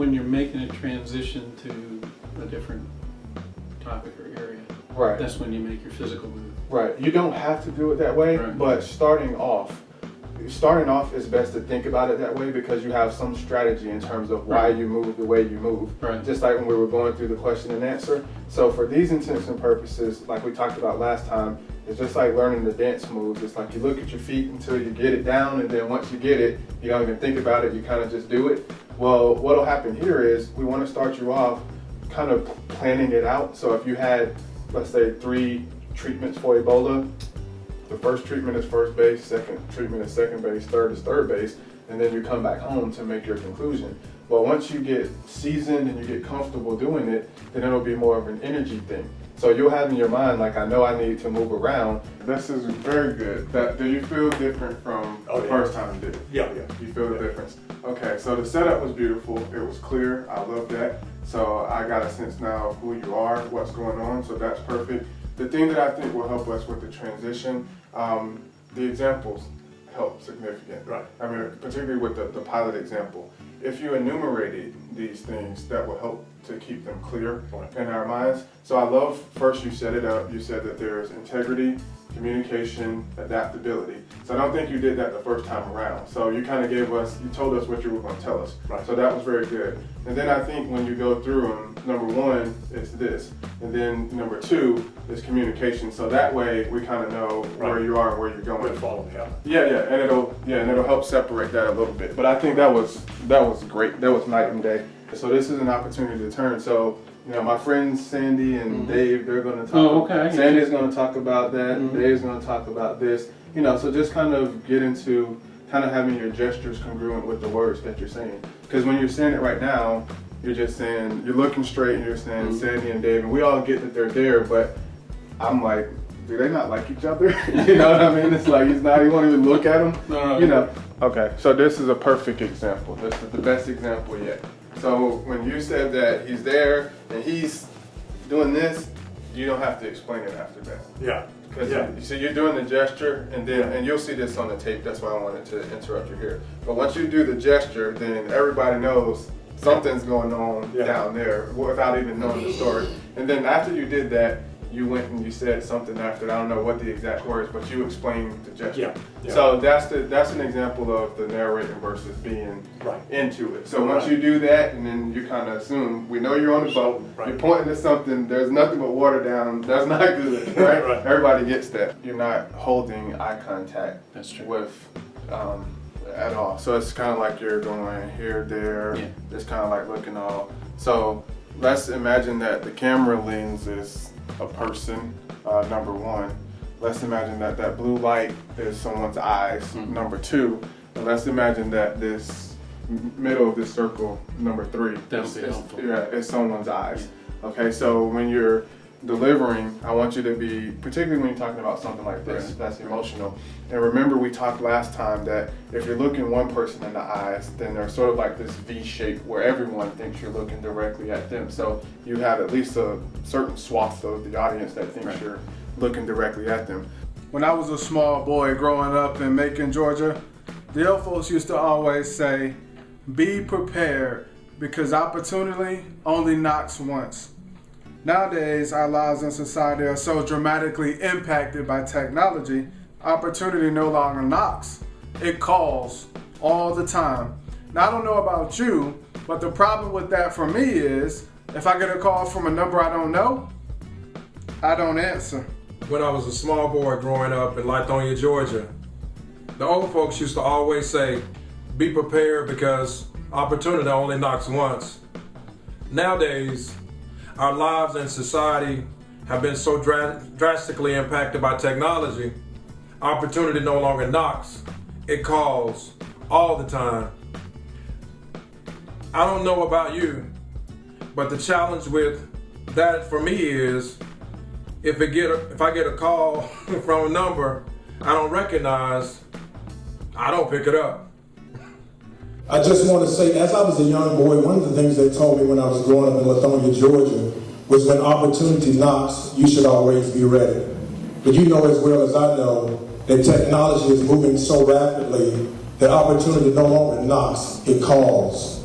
when you're making a transition to a different topic or area. Right. That's when you make your physical move. Right. You don't have to do it that way, Right. but starting off is best to think about it that way because you have some strategy in terms of why Right. you move the way you move. Right. Just like when we were going through the question and answer. So for these intents and purposes, like we talked about last time, it's just like learning the dance moves. It's like you look at your feet until you get it down, and then once you get it, you don't even think about it, you kind of just do it. Well, what'll happen here is we want to start you off kind of planning it out. So if you had, let's say, 3 treatments for Ebola, the first treatment is first base, second treatment is second base, third is third base, and then you come back home to make your conclusion. Well, once you get seasoned and you get comfortable doing it, then it'll be more of an energy thing. So you'll have in your mind, like, I know I need to move around. This is very good. Do you feel different from the first time you did it? Yeah. You feel the difference? Okay, so the setup was beautiful. It was clear. I love that. So I got a sense now of who you are, what's going on, so that's perfect. The thing that I think will help us with the transition, the examples help significant. Right. I mean, particularly with the pilot example. If you enumerated these things, that will help to keep them clear in our minds. So I love, first you set it up, you said that there's integrity, communication, adaptability. So I don't think you did that the first time around. So you kind of you told us what you were going to tell us. Right. So that was very good. And then I think when you go through them, number 1 is this. And then number 2 is communication. So that way we kind of know where you are and where you're going. We'll follow me out. Yeah, and it'll help separate that a little bit. But I think that was great. That was night and day. So this is an opportunity to turn. So, you know, my friends Sandy and Dave, they're going to talk. Oh, okay. Sandy's going to talk about that. Mhm. Dave's going to talk about this. You know, so just kind of get into kind of having your gestures congruent with the words that you're saying. Because when you're saying it right now, you're just saying, you're looking straight and you're saying Sandy and Dave, and we all get that they're there, but I'm like, do they not like each other? You know what I mean? It's like, you won't even look at them. No. You know. Okay, so this is a perfect example. This is the best example yet. So when you said that he's there and he's doing this, you don't have to explain it after that. Yeah. Because you see, you're doing the gesture, and then and you'll see this on the tape. That's why I wanted to interrupt you here. But once you do the gesture, then everybody knows something's going on down there without even knowing the story. And then after you did that, you went and you said something after. I don't know what the exact words, but you explained the gesture. Yeah. So that's an example of the narrating versus being into it. So once you do that, and then you kind of assume, we know you're on the boat, you're pointing to something, there's nothing but water down, that's not good, right? Right. Everybody gets that. You're not holding eye contact That's true. with at all. So it's kind of like you're going here, there, it's kind of like looking all. So let's imagine that the camera lens is a person, number 1. Let's imagine that that blue light is someone's eyes, number 2. And let's imagine that this middle of this circle, number 3, is someone's eyes. Okay, so when you're delivering, I want you to be, particularly when you're talking about something like this, that's emotional. And remember, we talked last time that if you're looking one person in the eyes, then there's sort of like this V shape where everyone thinks you're looking directly at them. So you have at least a certain swath of the audience that thinks you're looking directly at them. When I was a small boy growing up in Macon, Georgia, the old folks used to always say, be prepared because opportunity only knocks once. Nowadays, our lives in society are so dramatically impacted by technology, opportunity no longer knocks. It calls all the time. Now, I don't know about you, but the problem with that for me is, if I get a call from a number I don't know, I don't answer. When I was a small boy growing up in Lithonia, Georgia, the old folks used to always say, be prepared because opportunity only knocks once. Nowadays, our lives and society have been so drastically impacted by technology, opportunity no longer knocks, it calls all the time. I don't know about you, but the challenge with that for me is if I get a call from a number I don't recognize, I don't pick it up. I just want to say, as I was a young boy, one of the things they told me when I was growing up in Lithonia, Georgia, was when opportunity knocks, you should always be ready. But you know as well as I know that technology is moving so rapidly that opportunity no longer knocks, it calls.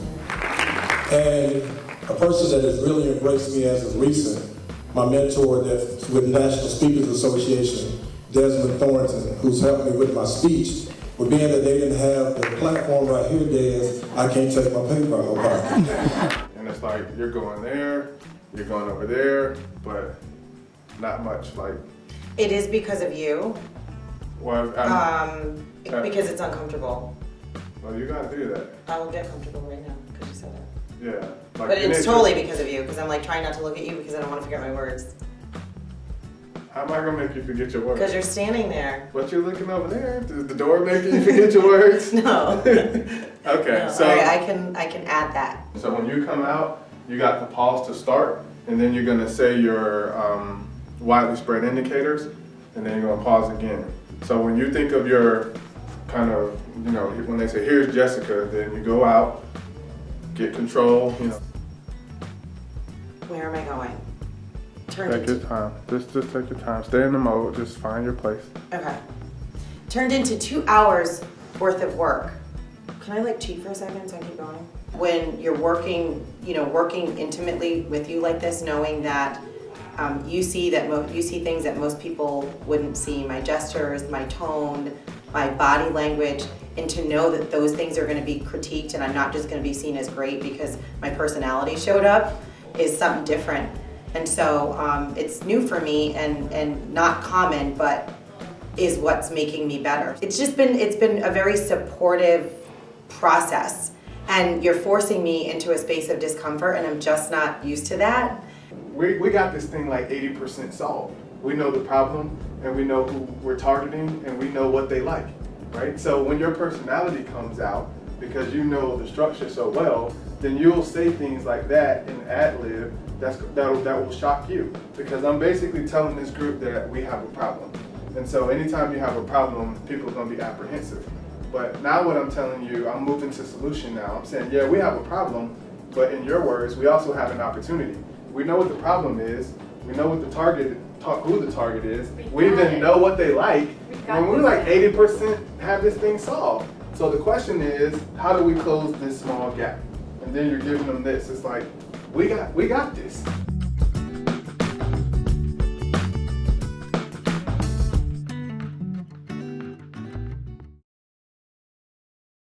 And a person that has really embraced me as of recent, my mentor that's with National Speakers Association, Desmond Thornton, who's helped me with my speech, but being that they didn't have the platform right here, Des, I can't take my paper out of my pocket. And it's like, you're going there, you're going over there, but not much, like, It is because of you, well, because it's uncomfortable. well, you gotta do that. I will get comfortable right now because you said that. Yeah. Like, But you it's need to- totally because of you, because I'm like trying not to look at you because I don't want to forget my words. How am I gonna make you forget your words? Because you're standing there. But you're looking over there. Is the door making you forget your words? No. Okay, No. so All right, I can add that. so when you come out, you got the pause to start, and then you're gonna say your widely spread indicators, and then you're gonna pause again. So when you think of your kind of, you know, when they say here's Jessica, then you go out, get control, you know. Where am I going? Turned Take your into, time. Just take your time. Stay in the mode. Just find your place. okay. Turned into 2 hours worth of work. Can I like cheat for a second so I keep going? When you're working, you know, working intimately with you like this, knowing that you see things that most people wouldn't see, my gestures, my tone, my body language, and to know that those things are going to be critiqued and I'm not just going to be seen as great because my personality showed up is something different. And so it's new for me and not common, but is what's making me better. It's been a very supportive process, and you're forcing me into a space of discomfort, and I'm just not used to that. We got this thing like 80% solved. We know the problem, and we know who we're targeting, and we know what they like, right? So when your personality comes out, because you know the structure so well, then you'll say things like that in ad-lib that will shock you. Because I'm basically telling this group that we have a problem. And so anytime you have a problem, people are gonna be apprehensive. But now what I'm telling you, I'm moving to solution now. I'm saying, yeah, we have a problem, but in your words, we also have an opportunity. We know what the problem is. We know what the target, who the target is. We even know what they like. When we're like 80% have this thing solved. So the question is, how do we close this small gap? And then you're giving them this. It's like, we got this.